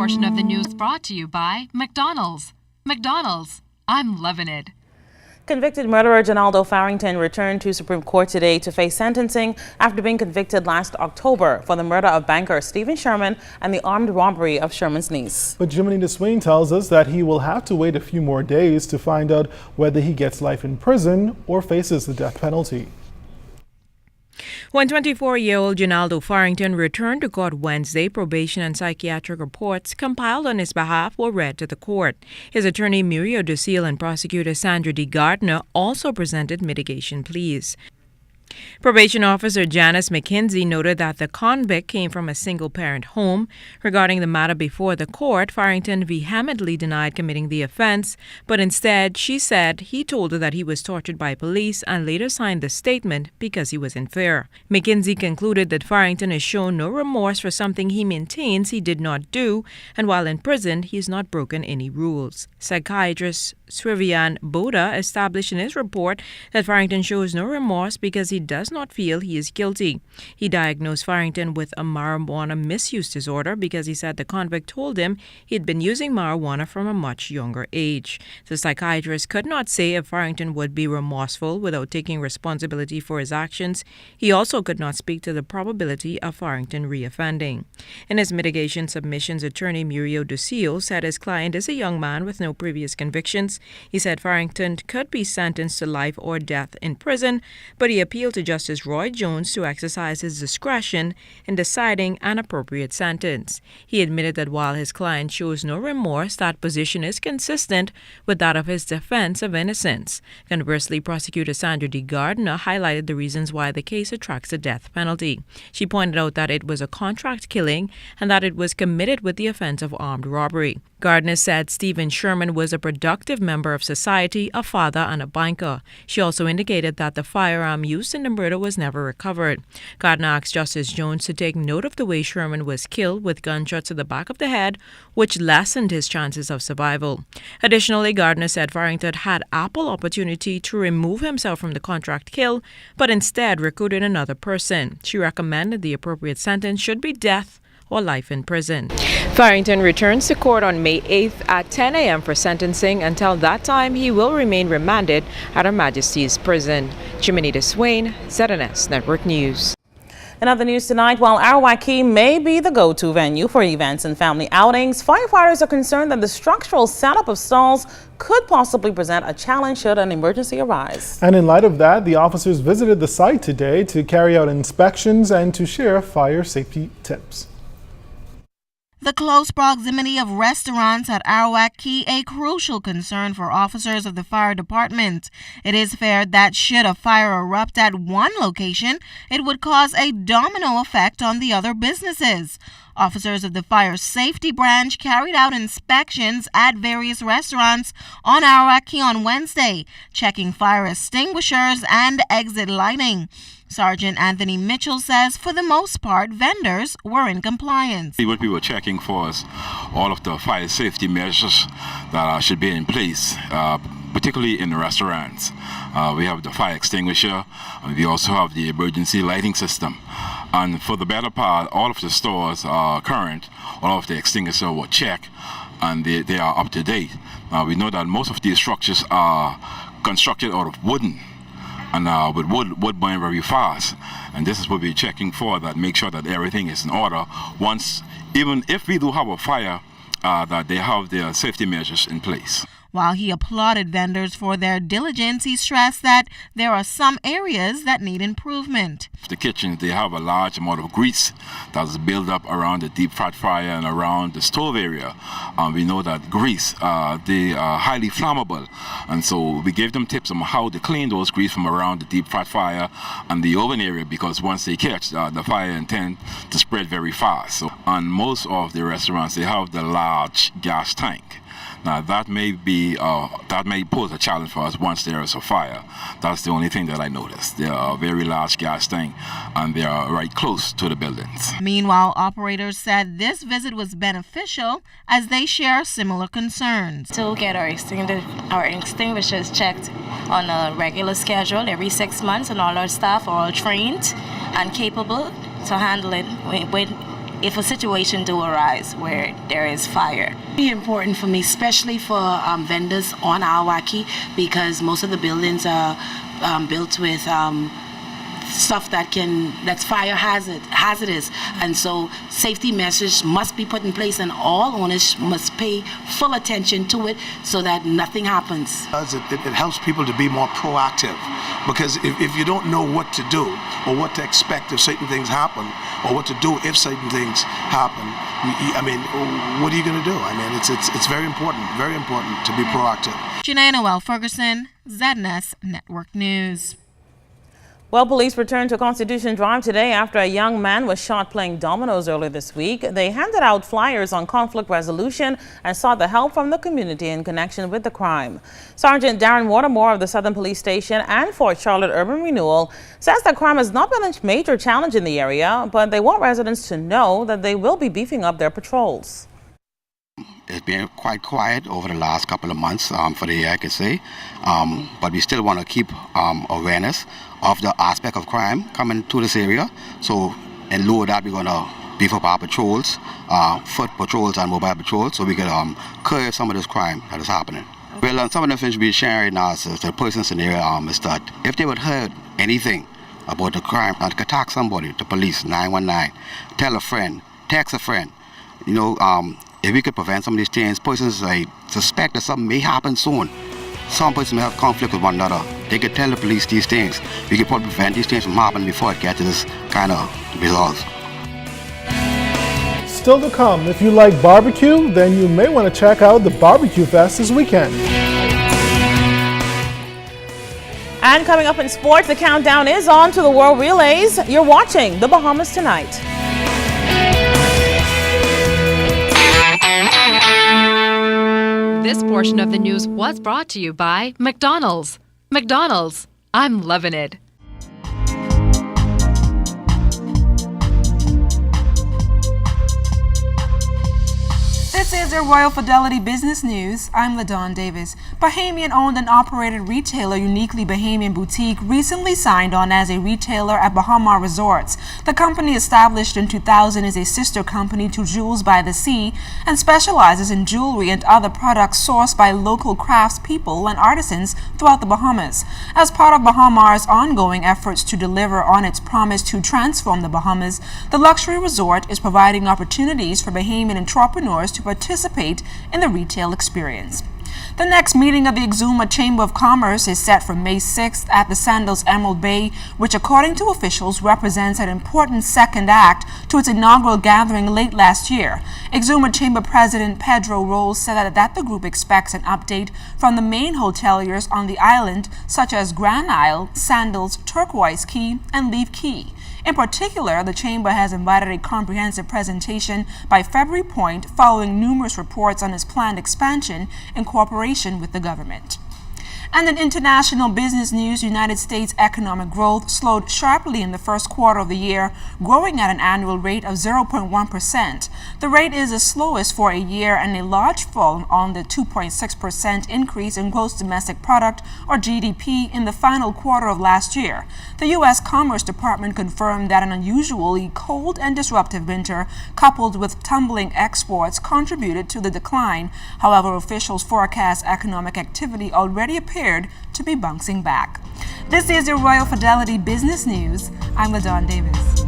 portion of the news brought to you by McDonald's. McDonald's, I'm loving it. Convicted murderer Ginaldo Farrington returned to Supreme Court today to face sentencing after being convicted last October for the murder of banker Stephen Sherman and the armed robbery of Sherman's niece. But Jiminy Swain tells us that he will have to wait a few more days to find out whether he gets life in prison or faces the death penalty. When 24-year-old Ginaldo Farrington returned to court Wednesday, probation and psychiatric reports compiled on his behalf were read to the court. His attorney Muriel Ducille and prosecutor Sandra D. Gardner also presented mitigation pleas. Probation officer Janice McKenzie noted that the convict came from a single-parent home. Regarding the matter before the court, Farrington vehemently denied committing the offense, but instead she said he told her that he was tortured by police and later signed the statement because he was in fear. McKenzie concluded that Farrington has shown no remorse for something he maintains he did not do, and while in prison, he has not broken any rules. Psychiatrist Srivian Boda established in his report that Farrington shows no remorse because he does not feel he is guilty. He diagnosed Farrington with a marijuana misuse disorder because he said the convict told him he had been using marijuana from a much younger age. The psychiatrist could not say if Farrington would be remorseful without taking responsibility for his actions. He also could not speak to the probability of Farrington reoffending. In his mitigation submissions, attorney Muriel Ducille said his client is a young man with no previous convictions. He said Farrington could be sentenced to life or death in prison, but he appealed to Justice Roy Jones to exercise his discretion in deciding an appropriate sentence. He admitted that while his client shows no remorse, that position is consistent with that of his defense of innocence. Conversely, prosecutor Sandra D. Gardner highlighted the reasons why the case attracts the death penalty. She pointed out that it was a contract killing and that it was committed with the offense of armed robbery. Gardner said Stephen Sherman was a productive member of society, a father, and a banker. She also indicated that the firearm used in the murder was never recovered. Gardner asked Justice Jones to take note of the way Sherman was killed with gunshots to the back of the head, which lessened his chances of survival. Additionally, Gardner said Farrington had ample opportunity to remove himself from the contract kill, but instead recruited another person. She recommended the appropriate sentence should be death or life in prison. Farrington returns to court on May 8th at 10 a.m. for sentencing. Until that time, he will remain remanded at Her Majesty's Prison. Jiminy Swain, ZNS Network News. In other news tonight, while Arawak may be the go-to venue for events and family outings, firefighters are concerned that the structural setup of stalls could possibly present a challenge should an emergency arise. And in light of that, the officers visited the site today to carry out inspections and to share fire safety tips. The close proximity of restaurants at Arawak Key a crucial concern for officers of the fire department. It is feared that should a fire erupt at one location, it would cause a domino effect on the other businesses. Officers of the fire safety branch carried out inspections at various restaurants on Arawak Key on Wednesday, checking fire extinguishers and exit lighting. Sergeant Anthony Mitchell says for the most part, vendors were in compliance. What we were checking for is all of the fire safety measures that should be in place, particularly in the restaurants. We have the fire extinguisher, and we also have the emergency lighting system. And for the better part, all of the stores are current, all of the extinguishers were checked, and they are up to date. We know that most of these structures are constructed out of wooden, and with wood burn very fast, and this is what we're checking for, that make sure that everything is in order. Even if we do have a fire, that they have their safety measures in place. While he applauded vendors for their diligence, he stressed that there are some areas that need improvement. The kitchens, they have a large amount of grease that's built up around the deep fat fryer and around the stove area. We know that grease, they are highly flammable, and so we gave them tips on how to clean those grease from around the deep fat fryer and the oven area, because once they catch, the fire intends to spread very fast. So on most of the restaurants, they have the large gas tank. Now that may pose a challenge for us once there is a fire. That's the only thing that I noticed. They are a very large gas tank, and they are right close to the buildings. Meanwhile, operators said this visit was beneficial as they share similar concerns. To get our extinguishers checked on a regular schedule every 6 months, and all our staff are all trained and capable to handle it if a situation do arise where there is fire. Be important for me, especially for vendors on Awaki, because most of the buildings are built with stuff that's fire hazardous, and so safety measures must be put in place, and all owners must pay full attention to it so that nothing happens. It helps people to be more proactive, because if you don't know what to do or what to expect if certain things happen, or what to do if certain things happen, what are you going to do? It's very important to be proactive. Janae Noel Ferguson, ZNS Network News. Well, police returned to Constitution Drive today after a young man was shot playing dominoes earlier this week. They handed out flyers on conflict resolution and sought the help from the community in connection with the crime. Sergeant Darren Watermore of the Southern Police Station and Fort Charlotte Urban Renewal says that crime has not been a major challenge in the area, but they want residents to know that they will be beefing up their patrols. It's been quite quiet over the last couple of months for the year, I could say, but we still want to keep awareness of the aspect of crime coming to this area. So in lieu of that, we're going to beef up our patrols, foot patrols and mobile patrols, so we can curb some of this crime that is happening. Well, some of the things we're sharing now is the persons in the area is that if they would heard anything about the crime and could attack somebody, the police, 911, tell a friend, text a friend, if we could prevent some of these things, persons suspect that something may happen soon. Some persons may have conflict with one another. They could tell the police these things. We could probably prevent these things from happening before it gets to this kind of results. Still to come, if you like barbecue, then you may want to check out the Barbecue Fest this weekend. And coming up in sports, the countdown is on to the World Relays. You're watching the Bahamas Tonight. This portion of the news was brought to you by McDonald's. McDonald's, I'm loving it. This is your Royal Fidelity Business News. I'm LaDawn Davis. Bahamian-owned and operated retailer Uniquely Bahamian Boutique recently signed on as a retailer at Baha Resorts. The company, established in 2000, is a sister company to Jewels by the Sea and specializes in jewelry and other products sourced by local craftspeople and artisans throughout the Bahamas. As part of Bahamar's ongoing efforts to deliver on its promise to transform the Bahamas, the luxury resort is providing opportunities for Bahamian entrepreneurs to participate in the retail experience. The next meeting of the Exuma Chamber of Commerce is set for May 6th at the Sandals Emerald Bay, which according to officials represents an important second act to its inaugural gathering late last year. Exuma Chamber President Pedro Rolls said that the group expects an update from the main hoteliers on the island, such as Grand Isle, Sandals, Turquoise Key, and Leaf Key. In particular, the Chamber has invited a comprehensive presentation by February Point following numerous reports on its planned expansion in cooperation with the government. And in international business news, United States economic growth slowed sharply in the first quarter of the year, growing at an annual rate of 0.1%. The rate is the slowest for a year and a large fall on the 2.6% increase in gross domestic product, or GDP, in the final quarter of last year. The U.S. Commerce Department confirmed that an unusually cold and disruptive winter, coupled with tumbling exports, contributed to the decline. However, officials forecast economic activity already appeared to be bouncing back. This is your Royal Fidelity Business News. I'm LaDawn Davis.